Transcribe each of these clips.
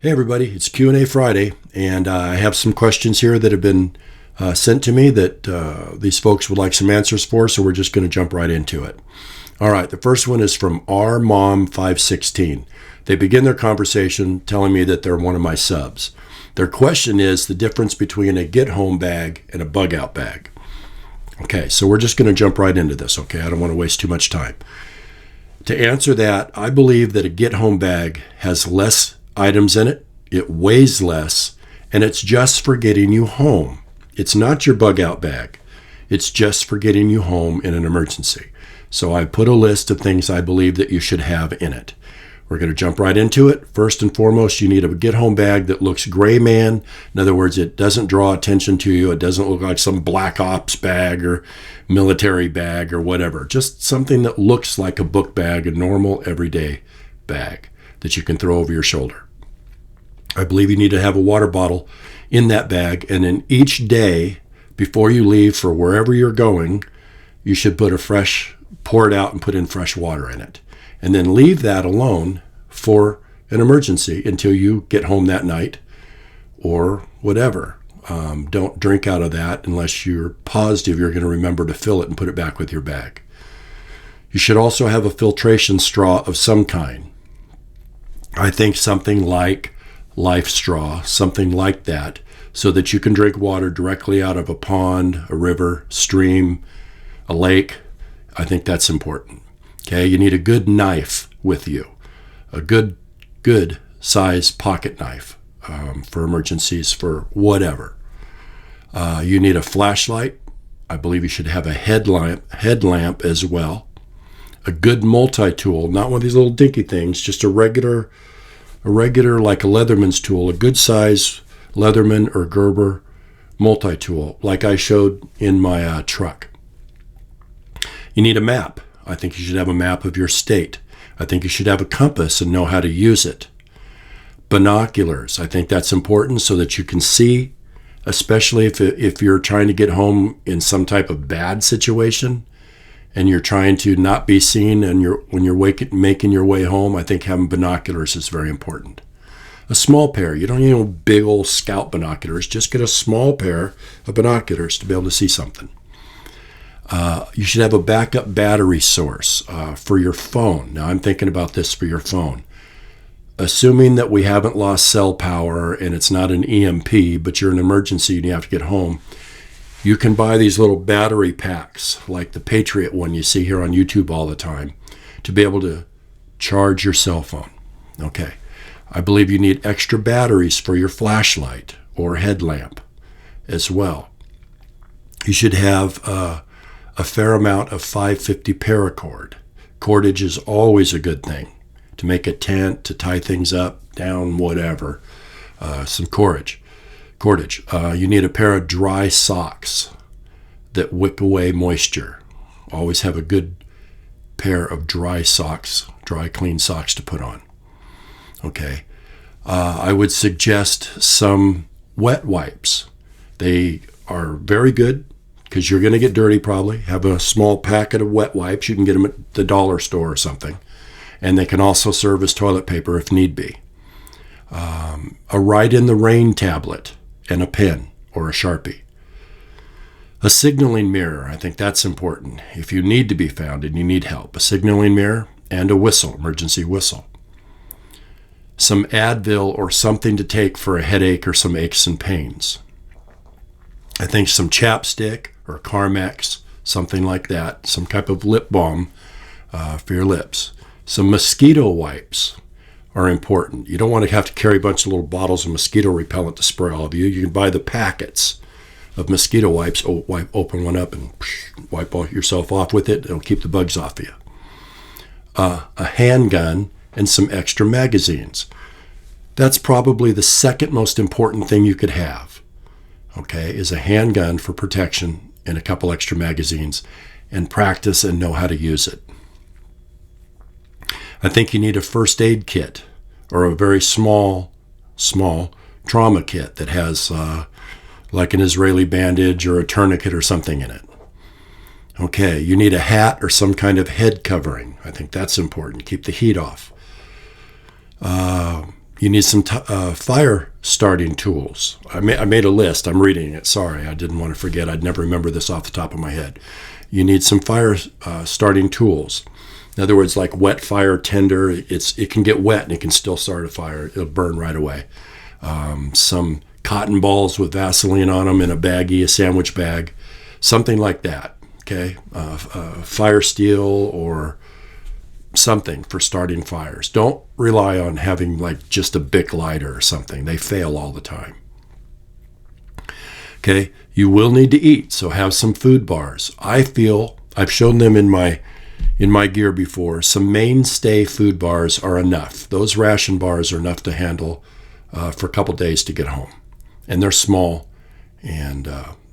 Hey everybody, it's Q&A Friday, and I have some questions here that have been sent to me that these folks would like some answers for, so we're just going to jump right into it. All right, the first one is from rmom516. They begin their conversation telling me that they're one of my subs. Their question is the difference between a get-home bag and a bug-out bag. Okay, so we're just going to jump right into this, okay? I don't want to waste too much time. To answer that, I believe that a get-home bag has less items in it, it weighs less, and it's just for getting you home. It's not your bug out bag. It's just for getting you home in an emergency. So I put a list of things I believe that you should have in it. We're going to jump right into it. First and foremost, you need a get-home bag that looks gray man. In other words, it doesn't draw attention to you. It doesn't look like some black ops bag or military bag or whatever. Just something that looks like a book bag, a normal everyday bag that you can throw over your shoulder. I believe you need to have a water bottle in that bag, and in each day before you leave for wherever you're going, you should pour it out and put in fresh water in it. And then leave that alone for an emergency until you get home that night or whatever. Don't drink out of that unless you're positive you're going to remember to fill it and put it back with your bag. You should also have a filtration straw of some kind. I think something like Life Straw, something like that, so that you can drink water directly out of a pond, a river, stream, a lake. I think that's important. Okay, you need a good knife with you, a good size pocket knife for emergencies, for whatever. You need a flashlight. I believe you should have a headlamp as well. A good multi-tool, not one of these little dinky things, just a regular like a Leatherman's tool, a good size Leatherman or Gerber multi-tool, like I showed in my truck. You need a map. I think you should have a map of your state. I think you should have a compass and know how to use it. Binoculars, I think that's important so that you can see, especially if you're trying to get home in some type of bad situation and you're trying to not be seen and when you're making your way home. I think having binoculars is very important. A small pair. You don't need big old scout binoculars. Just get a small pair of binoculars to be able to see something. You should have a backup battery source for your phone. Now, I'm thinking about this for your phone. Assuming that we haven't lost cell power and it's not an EMP, but you're in an emergency and you have to get home, you can buy these little battery packs like the Patriot one you see here on YouTube all the time to be able to charge your cell phone. Okay. I believe you need extra batteries for your flashlight or headlamp as well. You should have a fair amount of 550 paracord. Cordage is always a good thing to make a tent, to tie things up, down, whatever. Some cordage. You need a pair of dry socks that wick away moisture. Always have a good pair of dry clean socks to put on. Okay. I would suggest some wet wipes. They are very good because you're going to get dirty probably. Have a small packet of wet wipes. You can get them at the dollar store or something. And they can also serve as toilet paper if need be. A Ride in the Rain tablet and a pen or a Sharpie. A signaling mirror, I think that's important. If you need to be found and you need help, a signaling mirror and a whistle, emergency whistle. Some Advil or something to take for a headache or some aches and pains. I think some chapstick or Carmex, something like that, some type of lip balm for your lips. Some mosquito wipes are important. You don't want to have to carry a bunch of little bottles of mosquito repellent to spray all of you. You can buy the packets of mosquito wipes, open one up and wipe yourself off with it. It'll keep the bugs off you. A handgun and some extra magazines. That's probably the second most important thing you could have, okay, is a handgun for protection and a couple extra magazines, and practice and know how to use it. I think you need a first aid kit or a very small trauma kit that has like an Israeli bandage or a tourniquet or something in it. Okay, you need a hat or some kind of head covering. I think that's important. Keep the heat off. You need some fire starting tools. I made a list. I'm reading it. Sorry, I didn't want to forget. I'd never remember this off the top of my head. You need some fire starting tools. In other words, like wet fire tinder. It can get wet and it can still start a fire. It'll burn right away. Some cotton balls with Vaseline on them in a baggie, a sandwich bag, something like that. Okay, fire steel or something for starting fires. Don't rely on having like just a Bic lighter or something. They fail all the time. Okay, you will need to eat, so have some food bars. I feel I've shown them in my gear before. Some mainstay food bars are enough. Those ration bars are enough to handle for a couple days to get home, and they're small, and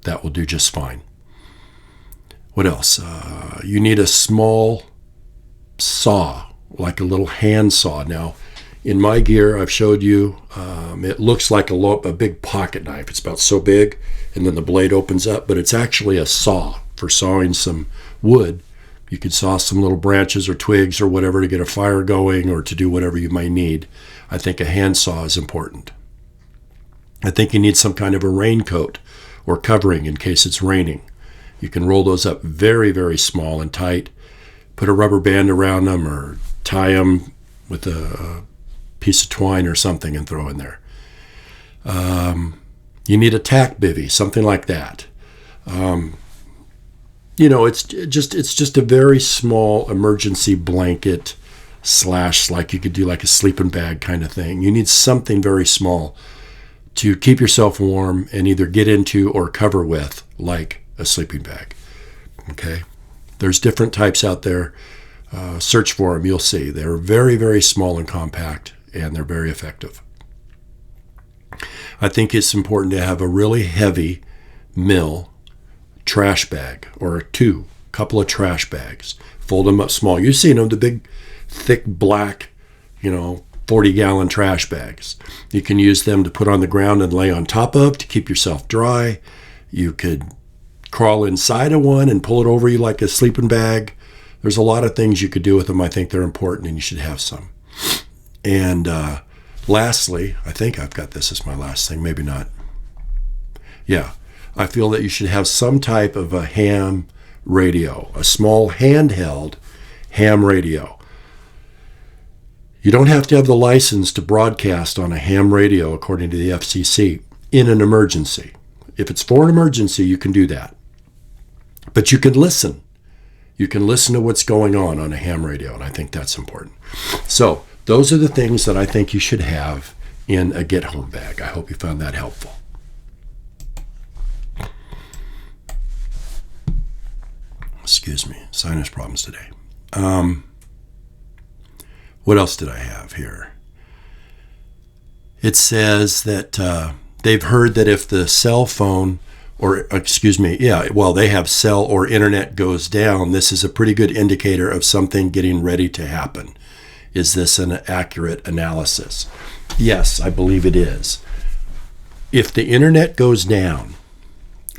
that will do just fine. What else? You need a small saw, like a little hand saw. Now, in my gear, I've showed you, it looks like a big pocket knife. It's about so big, and then the blade opens up, but it's actually a saw for sawing some wood. You could saw some little branches or twigs or whatever to get a fire going or to do whatever you might need. I think a hand saw is important. I think you need some kind of a raincoat or covering in case it's raining. You can roll those up very, very small and tight. Put a rubber band around them or tie them with a piece of twine or something and throw in there. You need a tack bivvy, something like that. It's just a very small emergency blanket / like you could do like a sleeping bag kind of thing. You need something very small to keep yourself warm and either get into or cover with, like a sleeping bag. Okay? There's different types out there. Search for them, you'll see. They're very, very small and compact, and they're very effective. I think it's important to have a really heavy mill trash bag or couple of trash bags. Fold them up small. You've seen them, the big, thick, black, 40-gallon trash bags. You can use them to put on the ground and lay on top of to keep yourself dry. You could crawl inside of one and pull it over you like a sleeping bag. There's a lot of things you could do with them. I think they're important and you should have some. And lastly, I think I've got this as my last thing, maybe not. Yeah, I feel that you should have some type of a ham radio, a small handheld ham radio. You don't have to have the license to broadcast on a ham radio according to the FCC in an emergency. If it's for an emergency, you can do that. But you can listen. You can listen to what's going on a ham radio, and I think that's important. So those are the things that I think you should have in a get-home bag. I hope you found that helpful. Excuse me, sinus problems today. What else did I have here? It says that they've heard that if the cell phone they have cell or internet goes down, this is a pretty good indicator of something getting ready to happen. Is this an accurate analysis? Yes, I believe it is. If the internet goes down,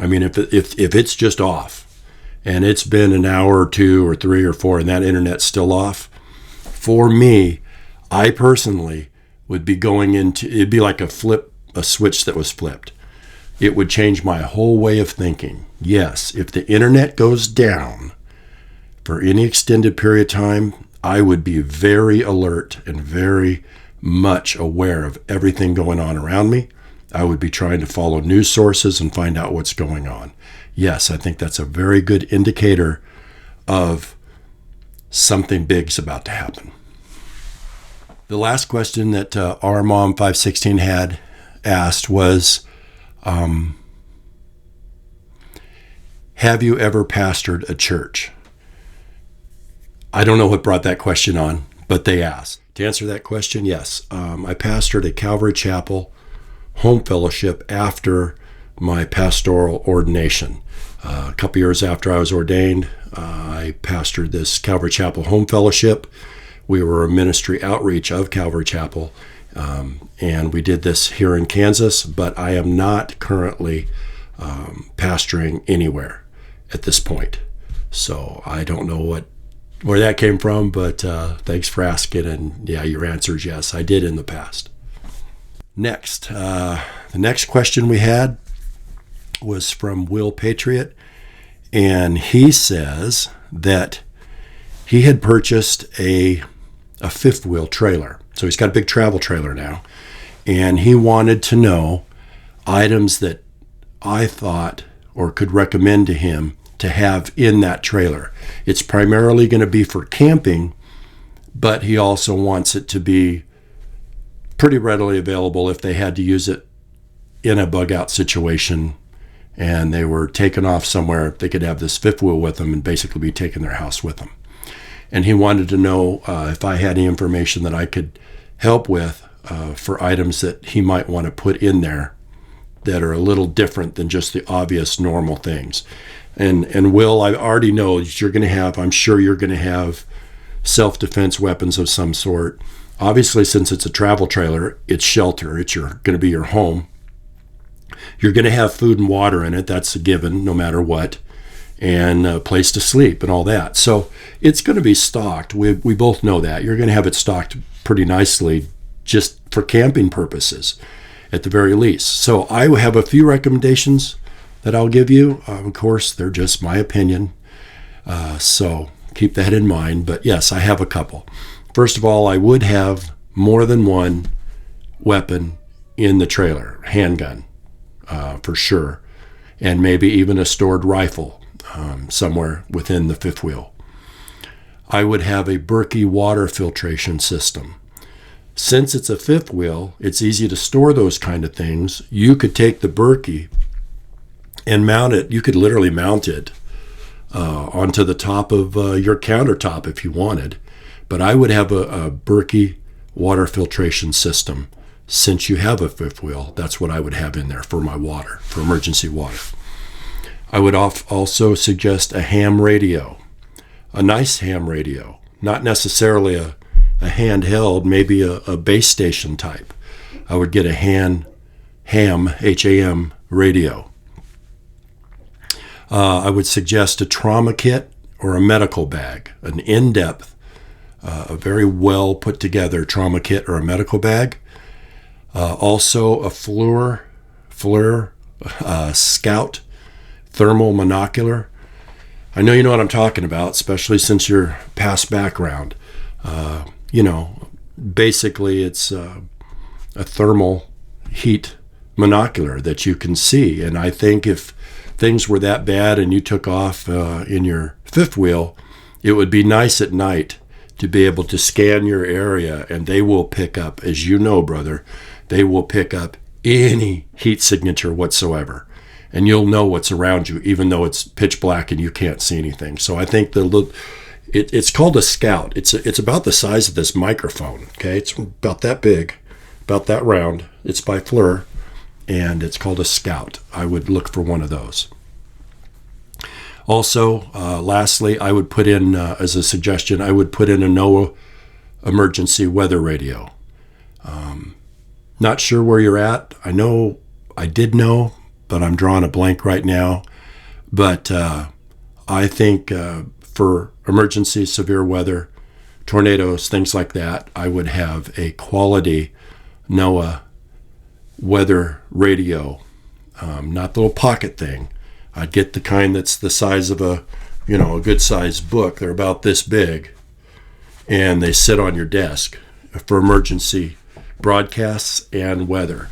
if it's just off, and it's been an hour or 2 or 3 or 4 and that internet's still off, for me, I personally would be it'd be like a switch that was flipped. It would change my whole way of thinking. Yes, if the internet goes down for any extended period of time, I would be very alert and very much aware of everything going on around me. I would be trying to follow news sources and find out what's going on. Yes, I think that's a very good indicator of something big's about to happen. The last question that our mom 516 had asked was, have you ever pastored a church? I don't know what brought that question on, but they asked. To answer that question, yes. I pastored a Calvary Chapel home fellowship after my pastoral ordination. A couple years after I was ordained, I pastored this Calvary Chapel home fellowship. We were a ministry outreach of Calvary Chapel, and we did this here in Kansas, but I am not currently pastoring anywhere at this point. So I don't know where that came from, but thanks for asking, and yeah, your answer is yes, I did in the past. Next, the next question we had was from Will Patriot, and he says that he had purchased a fifth wheel trailer. So he's got a big travel trailer now, and he wanted to know items that I thought or could recommend to him to have in that trailer. It's primarily going to be for camping, but he also wants it to be pretty readily available if they had to use it in a bug out situation and they were taken off somewhere. They could have this fifth wheel with them and basically be taking their house with them. And he wanted to know if I had any information that I could help with for items that he might want to put in there that are a little different than just the obvious normal things. And Will, I already know you're going to have, I'm sure you're going to have self-defense weapons of some sort. Obviously, since it's a travel trailer, it's shelter. It's going to be your home. You're going to have food and water in it. That's a given, no matter what. And a place to sleep and all that. So it's going to be stocked. We both know that. You're going to have it stocked pretty nicely just for camping purposes at the very least. So I have a few recommendations that I'll give you. Of course, they're just my opinion. So keep that in mind. But yes, I have a couple. First of all, I would have more than one weapon in the trailer, handgun for sure, and maybe even a stored rifle somewhere within the fifth wheel. I would have a Berkey water filtration system. Since it's a fifth wheel, it's easy to store those kind of things. You could take the Berkey and mount it. You could literally mount it onto the top of your countertop if you wanted. But I would have a Berkey water filtration system. Since you have a fifth wheel, that's what I would have in there for my water, for emergency water. I would also suggest a ham radio, a nice ham radio, not necessarily a handheld, maybe a base station type. I would get a ham, H-A-M radio. I would suggest a trauma kit or a medical bag, an in-depth, a very well put together trauma kit or a medical bag. Also a FLIR Scout thermal monocular. I know you know what I'm talking about, especially since your past background. Basically it's a thermal heat monocular that you can see. And I think if things were that bad and you took off in your fifth wheel, it would be nice at night to be able to scan your area, and they will pick up, as you know, brother, they will pick up any heat signature whatsoever. And you'll know what's around you, even though it's pitch black and you can't see anything. So I think it's called a Scout. It's about the size of this microphone. Okay, it's about that big, about that round. It's by FLIR, and it's called a Scout. I would look for one of those. Also, lastly, I would put in, as a suggestion, I would put in a NOAA emergency weather radio. Not sure where you're at. I did know, but I'm drawing a blank right now. But I think for emergency severe weather, tornadoes, things like that, I would have a quality NOAA weather radio, not the little pocket thing. I'd get the kind that's the size of a good sized book. They're about this big, and they sit on your desk for emergency broadcasts and weather.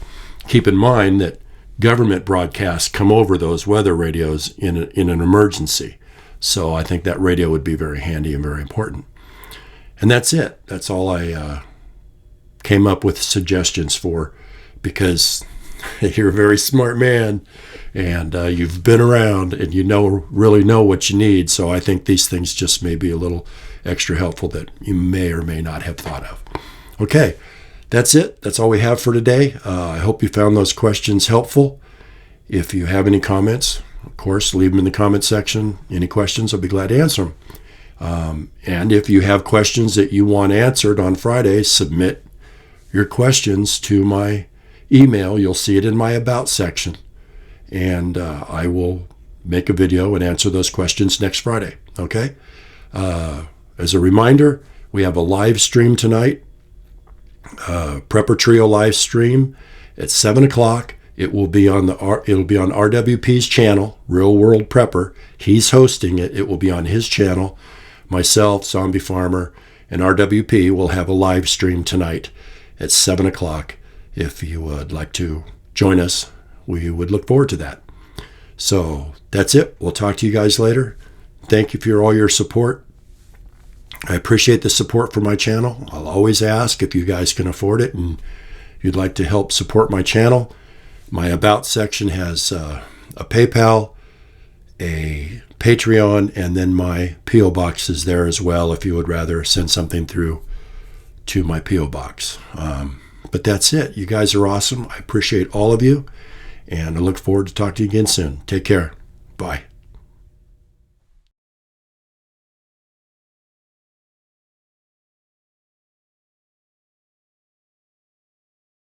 Keep in mind that government broadcasts come over those weather radios in an emergency. So I think that radio would be very handy and very important. And that's it. That's all I came up with suggestions for, because you're a very smart man and you've been around and you really know what you need. So I think these things just may be a little extra helpful that you may or may not have thought of. Okay, that's it. That's all we have for today. I hope you found those questions helpful. If you have any comments, of course, leave them in the comment section. Any questions, I'll be glad to answer them. And if you have questions that you want answered on Friday, submit your questions to my email. You'll see it in my About section. And I will make a video and answer those questions next Friday. Okay? As a reminder, we have a live stream tonight Prepper Trio live stream at 7 o'clock. It will be on RWP's channel, Real World Prepper. He's hosting it. It will be on his channel. Myself, Zombie Farmer, and RWP will have a live stream tonight at 7 o'clock. If you would like to join us, we would look forward to that. So that's it. We'll talk to you guys later. Thank you for all your support. I appreciate the support for my channel. I'll always ask if you guys can afford it and you'd like to help support my channel. My About section has a PayPal, a Patreon, and then my P.O. Box is there as well if you would rather send something through to my P.O. Box. But that's it. You guys are awesome. I appreciate all of you, and I look forward to talking to you again soon. Take care. Bye.